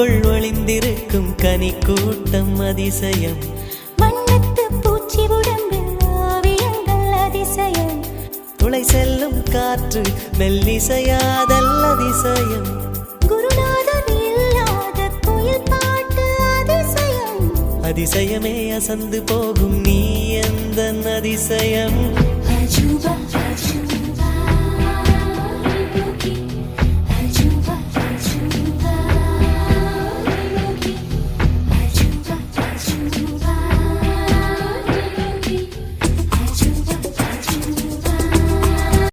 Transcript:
பூவுக்குள் ஒளிந்திருக்கும் கனி கூட்டம் அதிசயம். வண்ணத்து பூச்சி உடம்பில் ஓவியங்கள் அதிசயம். துளை செல்லும் காற்று மெல்லிசையாதல் அதிசயம். குருநாதன் இல்லாத குயில் பாட்டு அதிசயம். அதிசயமே அசந்து போகும் நீ எந்த அதிசயம்.